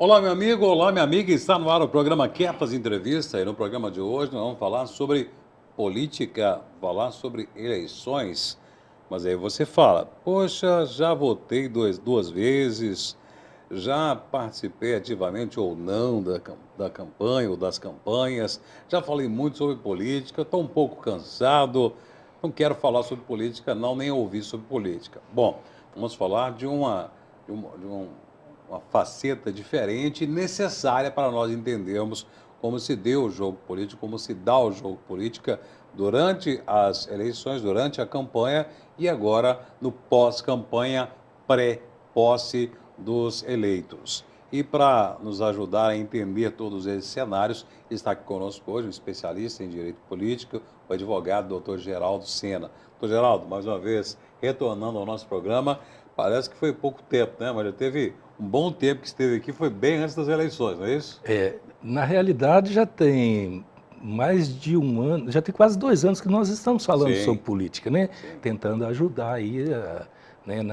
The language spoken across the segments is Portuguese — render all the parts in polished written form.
Olá, meu amigo, olá, minha amiga. Está no ar o programa Quietas Entrevista. E no programa de hoje nós vamos falar sobre política, falar sobre eleições. Mas aí você fala, poxa, já votei duas vezes, já participei ativamente ou não da campanha ou das campanhas, já falei muito sobre política, estou um pouco cansado, não quero falar sobre política, não, nem ouvir sobre política. Bom, vamos falar de uma faceta diferente e necessária para nós entendermos como se deu o jogo político, como se dá o jogo político durante as eleições, durante a campanha e agora no pós-campanha, pré-posse dos eleitos. E para nos ajudar a entender todos esses cenários, está aqui conosco hoje um especialista em direito político, o advogado doutor Geraldo Sena. Doutor Geraldo, mais uma vez, retornando ao nosso programa, parece que foi pouco tempo, né? Mas já teve um bom tempo que esteve aqui, foi bem antes das eleições, não é isso? Na realidade já tem mais de um ano, já tem quase 2 anos que nós estamos falando Sim, sobre política, né? sim. Tentando ajudar aí, né,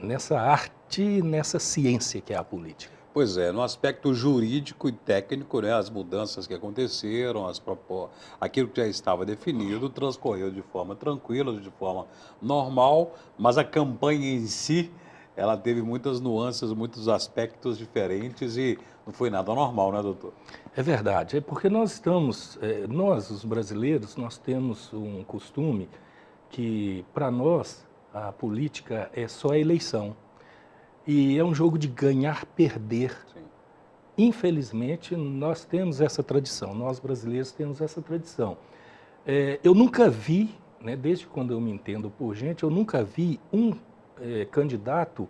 nessa arte, nessa ciência que é a política. Pois é, no aspecto jurídico e técnico, né, as mudanças que aconteceram, aquilo que já estava definido, transcorreu de forma tranquila, de forma normal, mas a campanha em si, ela teve muitas nuances, muitos aspectos diferentes e não foi nada normal, né, doutor? É verdade, é porque nós estamos, nós os brasileiros, nós temos um costume que para nós a política é só a eleição. E é um jogo de ganhar, perder. Sim. Infelizmente, nós temos essa tradição, nós brasileiros temos essa tradição. Eu nunca vi, né, desde quando eu me entendo por gente, eu nunca vi um candidato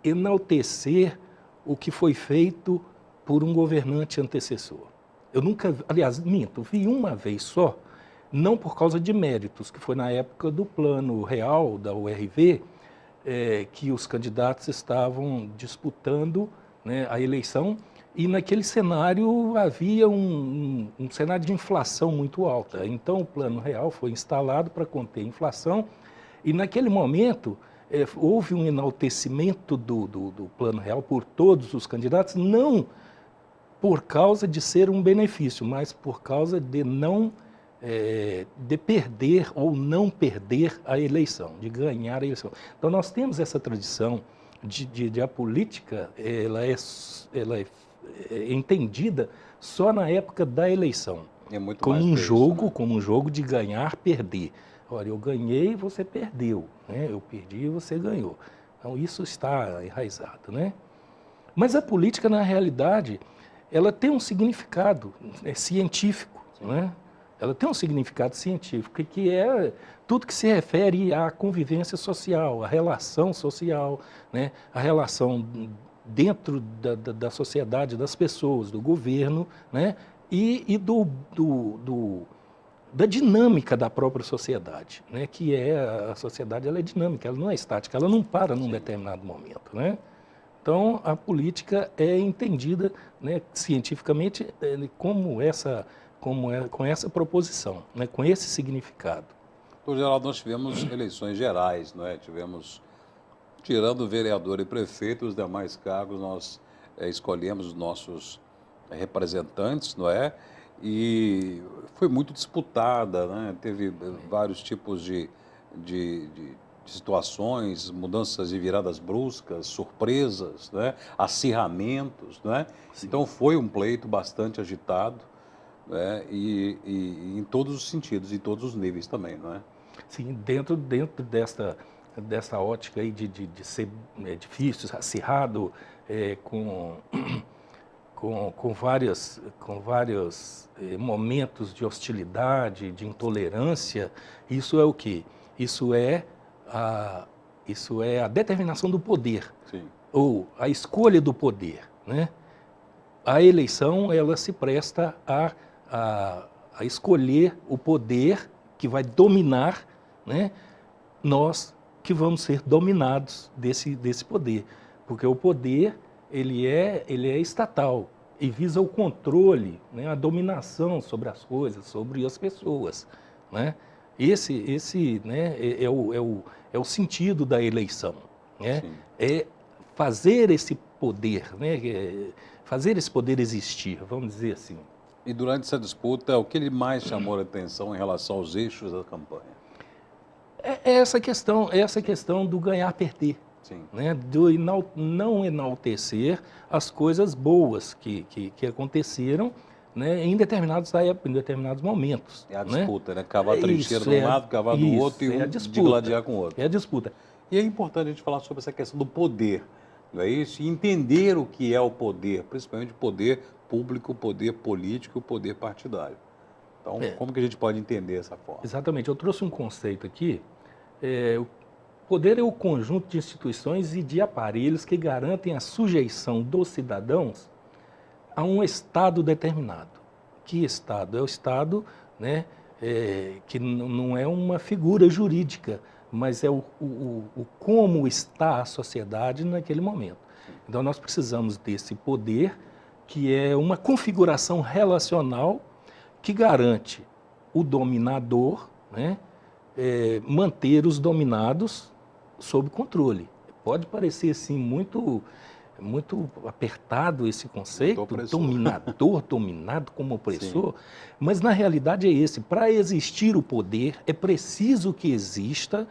enaltecer o que foi feito por um governante antecessor. Eu nunca, aliás, minto, vi uma vez só, não por causa de méritos, que foi na época do Plano Real, da URV, que os candidatos estavam disputando, né, a eleição, e naquele cenário havia um cenário de inflação muito alta. Então o Plano Real foi instalado para conter a inflação e naquele momento houve um enaltecimento do Plano Real por todos os candidatos, não por causa de ser um benefício, mas por causa de não de perder ou não perder a eleição, de ganhar a eleição. Então nós temos essa tradição de a política, ela é entendida só na época da eleição, É muito como mais um que isso, jogo, né? como um jogo de ganhar, perder. Olha, eu ganhei, você perdeu, né? Eu perdi, você ganhou. Então isso está enraizado, né? Mas a política, na realidade, ela tem um significado científico, né? Ela tem um significado científico, que é tudo que se refere à convivência social, à relação social, né? A relação dentro da sociedade, das pessoas, do governo, né? E da dinâmica da própria sociedade, né? Que a sociedade, ela é dinâmica, ela não é estática, ela não para num determinado momento, né? Então, a política é entendida, né, cientificamente com essa proposição, né, com esse significado. Doutor Geraldo, nós tivemos eleições gerais, não é? Tivemos, tirando vereador e prefeito, os demais cargos, nós escolhemos os nossos representantes, não é? E foi muito disputada, né? Teve vários tipos de situações, mudanças e viradas bruscas, surpresas, né? Acirramentos, né? Sim. Então foi um pleito bastante agitado, né? E em todos os sentidos, em todos os níveis também, não é? Sim, dentro dessa ótica aí de ser difícil, acirrado, com vários momentos de hostilidade, de intolerância, isso é o quê? Isso é a determinação do poder, Sim. ou a escolha do poder, né? A eleição, ela se presta a escolher o poder que vai dominar, né? Nós que vamos ser dominados desse poder, porque o poder ele é estatal e visa o controle, né, a dominação sobre as coisas, sobre as pessoas, né? Esse, né, é o sentido da eleição, né? Sim. É fazer esse poder, né? Fazer esse poder existir, vamos dizer assim. E durante essa disputa, o que lhe mais chamou a atenção em relação aos eixos da campanha? É essa questão do ganhar-perder. Sim. Né, do não enaltecer as coisas boas que aconteceram, né, em determinados momentos. É a né? disputa, né? Cavar a trincheira de um lado, cavar do outro e um digladiar com o outro. É a disputa. E é importante a gente falar sobre essa questão do poder, não é isso? E entender o que é o poder, principalmente o poder público, o poder político e o poder partidário. Então, como que a gente pode entender essa forma? Exatamente. Eu trouxe um conceito aqui. O poder é o conjunto de instituições e de aparelhos que garantem a sujeição dos cidadãos a um Estado determinado. Que Estado? É o Estado, né, que não é uma figura jurídica, mas é o como está a sociedade naquele momento. Então, nós precisamos desse poder, que é uma configuração relacional que garante o dominador, né, manter os dominados sob controle. Pode parecer assim muito apertado esse conceito, dominador, dominado como opressor, sim, mas na realidade é esse. Para existir o poder, é preciso que exista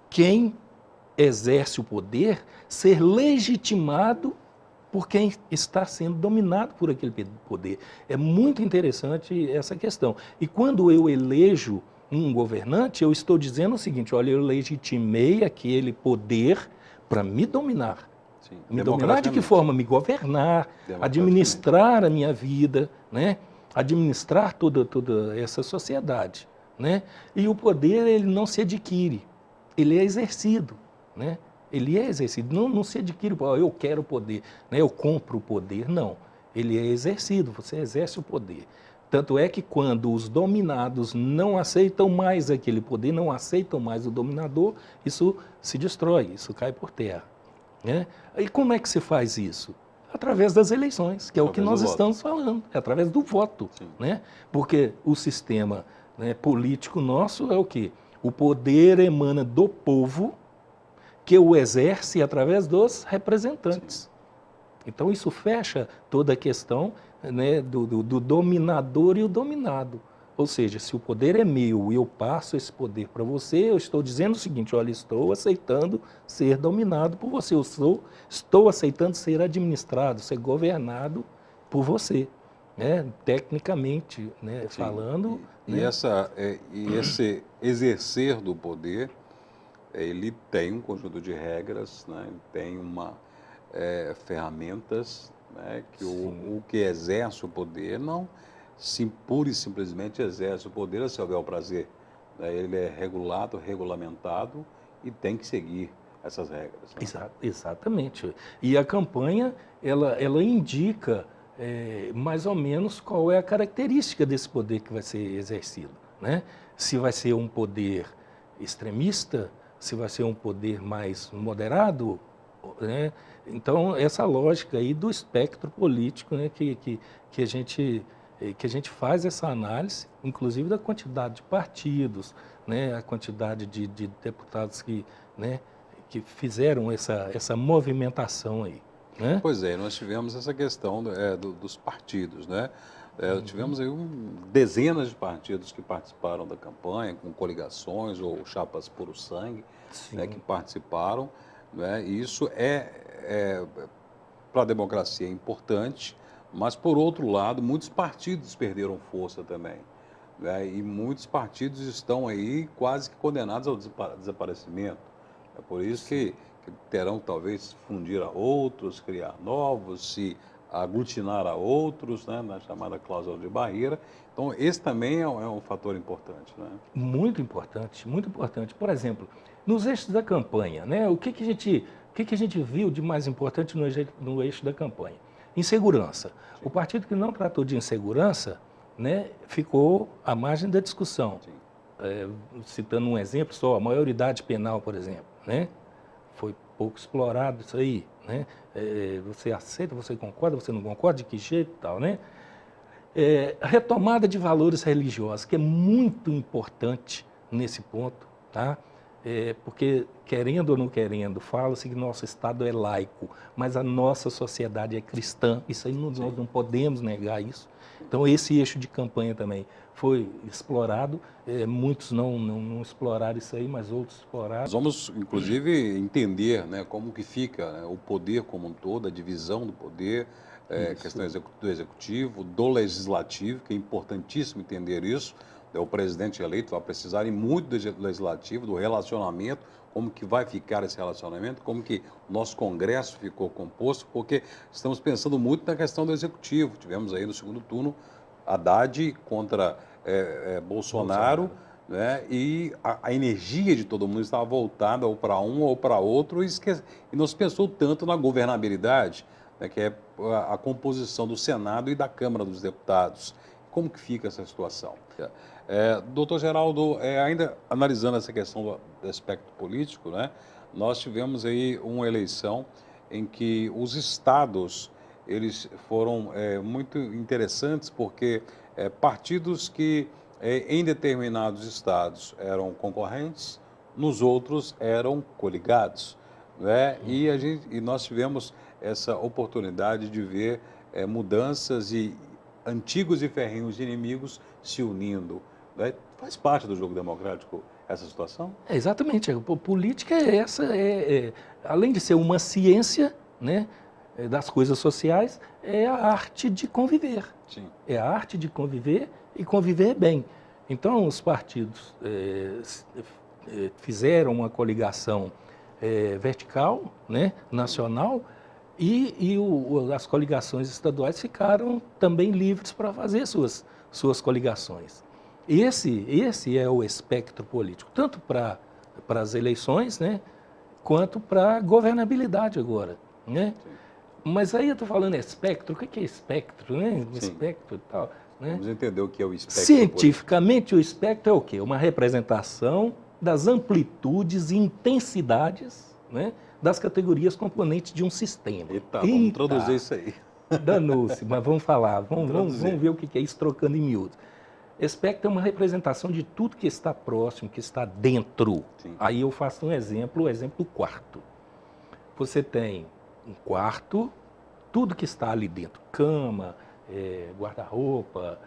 quem exerce o poder ser legitimado por quem está sendo dominado por aquele poder. É muito interessante essa questão. E quando eu elejo um governante, eu estou dizendo o seguinte: olha, eu legitimei aquele poder para me dominar. Sim. Me dominar de que forma? Me governar, administrar a minha vida, né? Administrar toda essa sociedade. Né? E o poder, ele não se adquire, ele é exercido. Né? Ele é exercido, não se adquire, eu quero poder, né? Eu compro o poder, não. Ele é exercido, você exerce o poder. Tanto é que quando os dominados não aceitam mais aquele poder, não aceitam mais o dominador, isso se destrói, isso cai por terra. Né? E como é que se faz isso? Através das eleições, que é o que nós estamos falando, é através do voto. Né? Porque o sistema, né, político nosso é o quê? O poder emana do povo, que o exerce através dos representantes. Sim. Então isso fecha toda a questão, né, do dominador e o dominado. Ou seja, se o poder é meu e eu passo esse poder para você, eu estou dizendo o seguinte: olha, estou aceitando ser dominado por você, estou aceitando ser administrado, ser governado por você, né, tecnicamente, né, falando. E, né? E esse exercer do poder, ele tem um conjunto de regras, né, ele tem ferramentas, né, que o que exerce o poder não pura e simplesmente exerce o poder a seu bel prazer. Né? Ele é regulado, regulamentado e tem que seguir essas regras. Né? Exatamente. E a campanha, ela indica mais ou menos qual é a característica desse poder que vai ser exercido. Né? Se vai ser um poder extremista, se vai ser um poder mais moderado. Né? Então, essa lógica aí do espectro político, né, que a gente faz essa análise, inclusive da quantidade de partidos, né, a quantidade de deputados né, que fizeram essa movimentação aí. Né? Pois é, nós tivemos essa questão dos partidos, né? Tivemos aí dezenas de partidos que participaram da campanha, com coligações ou chapas puro sangue, né, que participaram. Né? E isso para a democracia é importante, mas, por outro lado, muitos partidos perderam força também. Né? E muitos partidos estão aí quase que condenados ao desaparecimento. É por isso que terão, talvez, fundir a outros, criar novos, se aglutinar a outros, né? Na chamada cláusula de barreira. Então, esse também é um fator importante. Né? Muito importante, muito importante. Por exemplo, nos eixos da campanha, né? O que a gente viu de mais importante no eixo da campanha? Insegurança. Sim. O partido que não tratou de insegurança, né, ficou à margem da discussão. Citando um exemplo só, a maioridade penal, por exemplo, né? Foi pouco explorado isso aí. Né? Você aceita, você concorda, você não concorda, de que jeito e tal, né? A retomada de valores religiosos, que é muito importante nesse ponto, tá? porque, querendo ou não querendo, fala-se que nosso Estado é laico, mas a nossa sociedade é cristã. Isso aí nós não podemos negar isso. Então, esse eixo de campanha também foi explorado. Muitos não exploraram isso aí, mas outros exploraram. Nós vamos, inclusive, entender, né, como que fica, né, o poder como um todo, a divisão do poder, questão do executivo, do legislativo, que é importantíssimo entender isso. O presidente eleito vai precisar muito do legislativo, do relacionamento, como que vai ficar esse relacionamento, como que o nosso Congresso ficou composto, porque estamos pensando muito na questão do executivo. Tivemos aí no segundo turno Haddad contra Bolsonaro, né? E a energia de todo mundo estava voltada ou para um ou para outro, e não se pensou tanto na governabilidade, né, que é a composição do Senado e da Câmara dos Deputados. Como que fica essa situação? Doutor Geraldo, ainda analisando essa questão do aspecto político, né, nós tivemos aí uma eleição em que os estados eles foram muito interessantes, porque partidos que em determinados estados eram concorrentes, nos outros eram coligados, né? E nós tivemos essa oportunidade de ver mudanças e antigos e ferrenhos inimigos se unindo, né? Faz parte do jogo democrático essa situação? Exatamente. A política é essa, além de ser uma ciência, né, das coisas sociais, é a arte de conviver. Sim. É a arte de conviver e conviver bem. Então, os partidos fizeram uma coligação vertical, né, nacional, e as coligações estaduais ficaram também livres para fazer suas coligações. Esse é o espectro político, tanto para as eleições, né, quanto para a governabilidade agora, né? Mas aí eu estou falando espectro, o que é espectro, né? Sim. Espectro e tal, né? Vamos entender o que é o espectro Cientificamente, o espectro é o quê? Uma representação das amplitudes e intensidades, né, das categorias componentes de um sistema. Eita, vamos introduzir isso aí. Danou-se, mas vamos falar, vamos ver o que é isso trocando em miúdos. Espectro é uma representação de tudo que está próximo, que está dentro. Sim. Aí eu faço o exemplo do quarto. Você tem um quarto, tudo que está ali dentro, cama, guarda-roupa,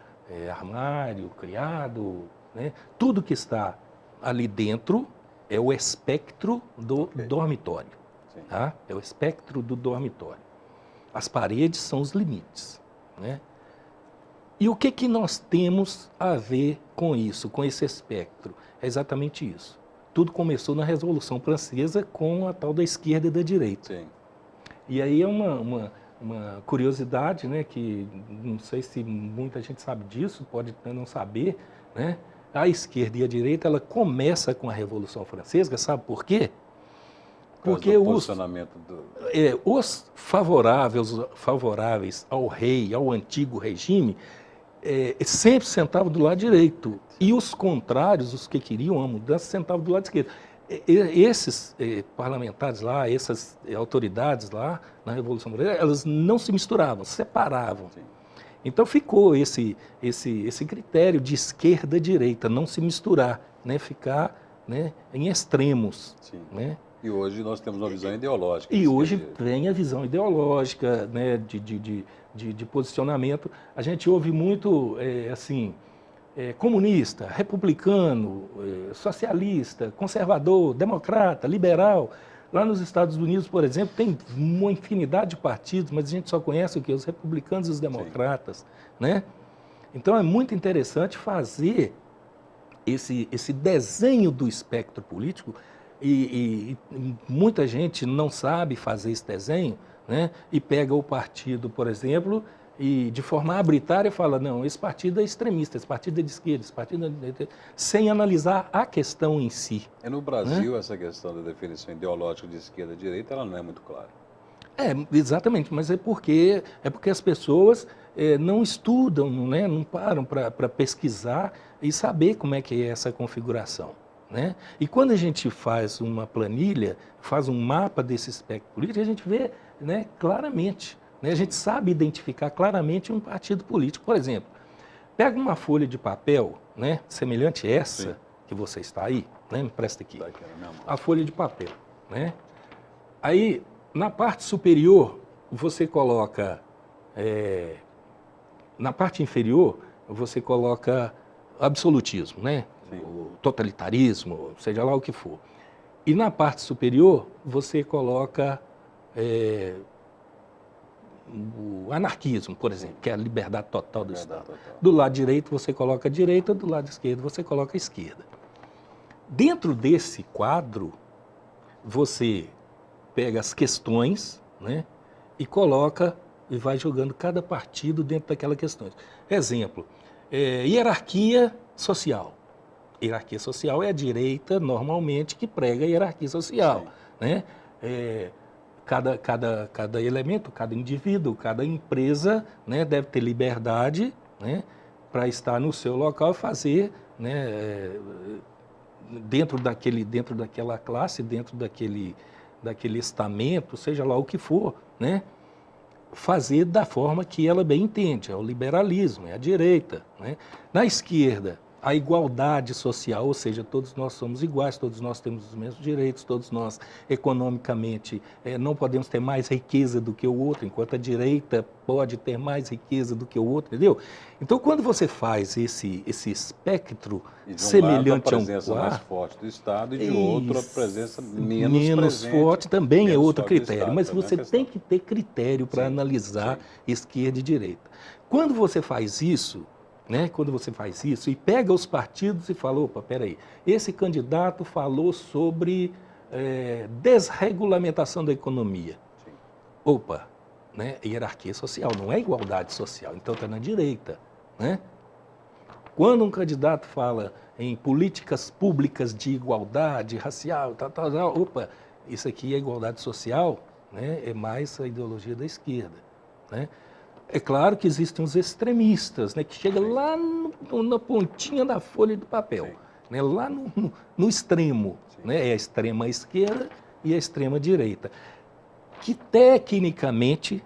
armário, criado, né? Tudo que está ali dentro é o espectro do dormitório. Tá? É o espectro do dormitório. As paredes são os limites, né? E o que nós temos a ver com isso, com esse espectro? É exatamente isso. Tudo começou na Revolução Francesa com a tal da esquerda e da direita. Sim. E aí é uma curiosidade, né, que não sei se muita gente sabe disso, pode não saber, né? A esquerda e a direita, ela começa com a Revolução Francesa, sabe por quê? Porque os favoráveis ao rei, ao antigo regime, sempre sentavam do lado direito. E os contrários, os que queriam a mudança, sentavam do lado esquerdo. Esses parlamentares lá, essas autoridades lá na Revolução Francesa, elas não se misturavam, se separavam. Sim. Então ficou esse critério de esquerda-direita, não se misturar, né, ficar, né, em extremos. Sim. Né? E hoje nós temos uma visão ideológica. E hoje vem a visão ideológica, né, de posicionamento. A gente ouve muito, comunista, republicano, socialista, conservador, democrata, liberal. Lá nos Estados Unidos, por exemplo, tem uma infinidade de partidos, mas a gente só conhece o quê? Os republicanos e os democratas, né? Então é muito interessante fazer esse desenho do espectro político. E muita gente não sabe fazer esse desenho, né? E pega o partido, por exemplo, e de forma arbitrária fala, não, esse partido é extremista, esse partido é de esquerda, esse partido é de... sem analisar a questão em si. No Brasil, essa questão da definição ideológica de esquerda e direita, ela não é muito clara. Exatamente, mas é porque as pessoas não estudam, né? Não param para pesquisar e saber como é que é essa configuração. Né? E quando a gente faz uma planilha, faz um mapa desse espectro político, a gente vê, né, claramente, né? A gente sabe identificar claramente um partido político. Por exemplo, pega uma folha de papel, né, semelhante a essa, que você está aí, né? Me presta aqui. Tá aqui na minha mão. A folha de papel, né? Aí, na parte superior, você coloca... na parte inferior, você coloca absolutismo, né? Sim. O totalitarismo, seja lá o que for. E na parte superior, você coloca o anarquismo, por exemplo, que é a liberdade total do Liberdade Estado. total. Do lado direito, você coloca a direita, do lado esquerdo, você coloca a esquerda. Dentro desse quadro, você pega as questões, né, e coloca e vai jogando cada partido dentro daquelas questões. Exemplo, hierarquia social. Hierarquia social é a direita, normalmente, que prega a hierarquia social, né? Cada elemento, cada indivíduo, cada empresa, né, deve ter liberdade, né, para estar no seu local e fazer, né, dentro daquela classe, dentro daquele estamento, seja lá o que for, né, fazer da forma que ela bem entende. É o liberalismo, é a direita, né? Na esquerda, a igualdade social, ou seja, todos nós somos iguais, todos nós temos os mesmos direitos, todos nós economicamente não podemos ter mais riqueza do que o outro, enquanto a direita pode ter mais riqueza do que o outro, entendeu? Então, quando você faz esse espectro E de um semelhante lado, a a um presença mais quarto, forte do Estado e de outro a presença menos presente, forte também é menos outro forte do critério, Estado, mas também é você questão. tem que ter critério para Sim, analisar sim. esquerda e direita. Quando você faz isso, né, quando você faz isso e pega os partidos e fala, opa, peraí, esse candidato falou sobre desregulamentação da economia. Sim. Opa, né, hierarquia social, não é igualdade social, então está na direita, né? Quando um candidato fala em políticas públicas de igualdade racial, opa, isso aqui é igualdade social, né? É mais a ideologia da esquerda, né? É claro que existem os extremistas, né? Que chegam lá na pontinha da folha do papel, Sim. né? Lá no extremo, Sim. né? É a extrema esquerda e a extrema direita. Que tecnicamente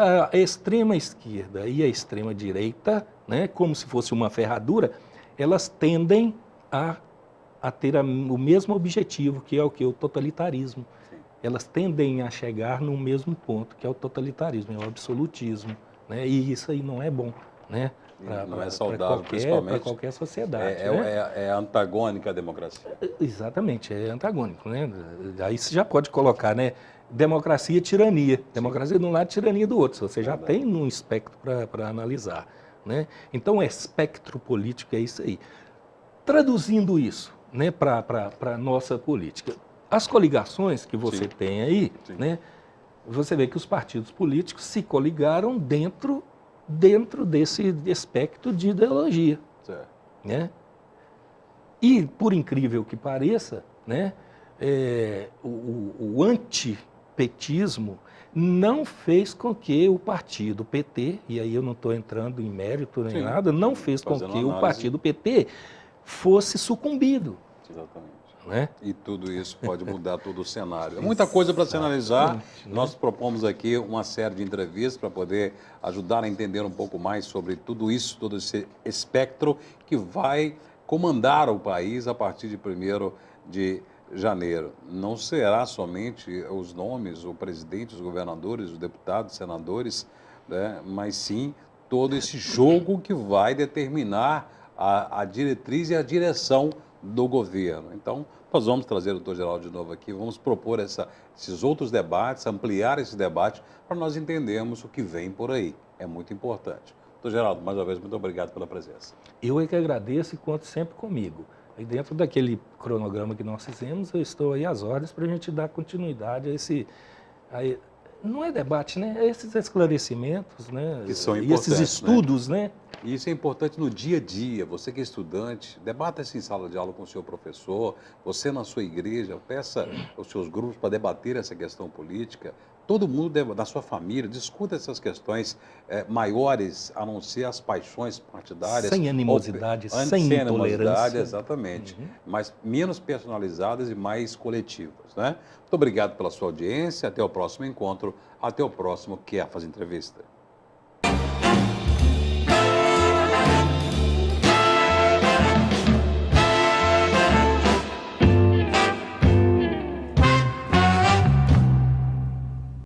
a extrema esquerda e a extrema direita, né, como se fosse uma ferradura, elas tendem a ter o mesmo objetivo, que é o que? O totalitarismo. Sim. Elas tendem a chegar no mesmo ponto, que é o totalitarismo, é o absolutismo, né? E isso aí não é bom, né? Não é saudável, Para principalmente. qualquer sociedade. Né? É antagônica à democracia. Exatamente, é antagônico, né? Aí você já pode colocar, né? Democracia e tirania. Democracia de um lado, tirania do outro. Você já tem um espectro para analisar, né? Então, o espectro político é isso aí. Traduzindo isso, né, para a nossa política, as coligações que você Sim. tem aí, Sim. né? Você vê que os partidos políticos se coligaram dentro desse espectro de ideologia, Certo. né? E, por incrível que pareça, né, o antipetismo não fez com que o partido PT, e aí eu não estou entrando em mérito nem Sim. nada, não fez com Fazendo que análise. o partido PT fosse sucumbido. Exatamente. Né? E tudo isso pode mudar todo o cenário. É muita coisa para se analisar. Né? Nós propomos aqui uma série de entrevistas para poder ajudar a entender um pouco mais sobre tudo isso, todo esse espectro que vai comandar o país a partir de 1º de janeiro. Não será somente os nomes, o presidente, os governadores, os deputados, os senadores, né? Mas sim todo esse jogo que vai determinar a diretriz e a direção do governo. Então, nós vamos trazer o doutor Geraldo de novo aqui, vamos propor esses outros debates, ampliar esse debate para nós entendermos o que vem por aí. É muito importante. Doutor Geraldo, mais uma vez, muito obrigado pela presença. Eu é que agradeço e conto sempre comigo. E dentro daquele cronograma que nós fizemos, eu estou aí às ordens para a gente dar continuidade a esse... não é debate, né? É esses esclarecimentos, né? Que são e importantes, esses estudos, né? E isso é importante no dia a dia. Você que é estudante, debata isso em sala de aula com o seu professor, você na sua igreja, peça os seus grupos para debater essa questão política. Todo mundo da sua família discuta essas questões maiores, a não ser as paixões partidárias. Sem animosidade, sem intolerância. Exatamente. Mas menos personalizadas e mais coletivas, né? Muito obrigado pela sua audiência. Até o próximo encontro. Até o próximo QE Faz Entrevista.